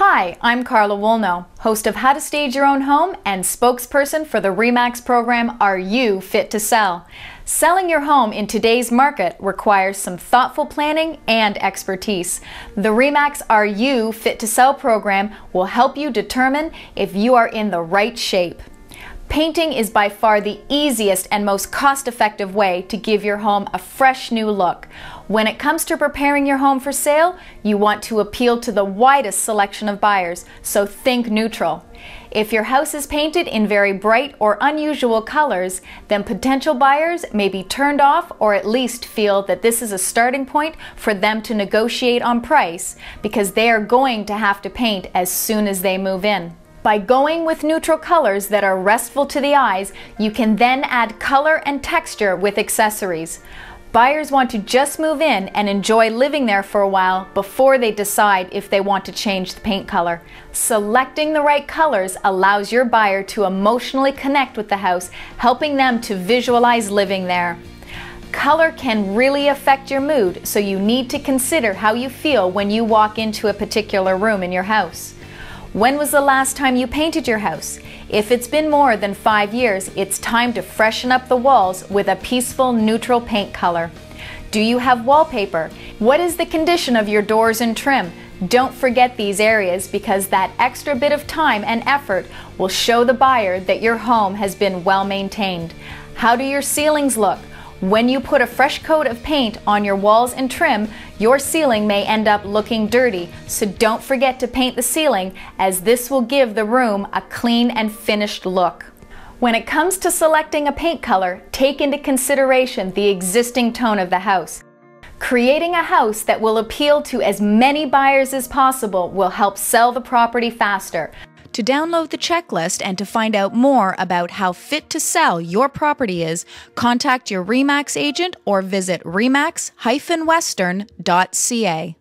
Hi, I'm Carla Woolnough, host of How to Stage Your Own Home and spokesperson for the RE/MAX program, Are You Fit to Sell? Selling your home in today's market requires some thoughtful planning and expertise. The RE/MAX Are You Fit to Sell program will help you determine if you are in the right shape. Painting is by far the easiest and most cost-effective way to give your home a fresh new look. When it comes to preparing your home for sale, you want to appeal to the widest selection of buyers, so think neutral. If your house is painted in very bright or unusual colors, then potential buyers may be turned off or at least feel that this is a starting point for them to negotiate on price because they are going to have to paint as soon as they move in. By going with neutral colors that are restful to the eyes, you can then add color and texture with accessories. Buyers want to just move in and enjoy living there for a while before they decide if they want to change the paint color. Selecting the right colors allows your buyer to emotionally connect with the house, helping them to visualize living there. Color can really affect your mood, so you need to consider how you feel when you walk into a particular room in your house. When was the last time you painted your house? If it's been more than 5 years, it's time to freshen up the walls with a peaceful, neutral paint color. Do you have wallpaper? What is the condition of your doors and trim? Don't forget these areas because that extra bit of time and effort will show the buyer that your home has been well maintained. How do your ceilings look? When you put a fresh coat of paint on your walls and trim, your ceiling may end up looking dirty, so don't forget to paint the ceiling, as this will give the room a clean and finished look. When it comes to selecting a paint color, take into consideration the existing tone of the house. Creating a house that will appeal to as many buyers as possible will help sell the property faster. To download the checklist and to find out more about how fit to sell your property is, contact your RE/MAX agent or visit remax-western.ca.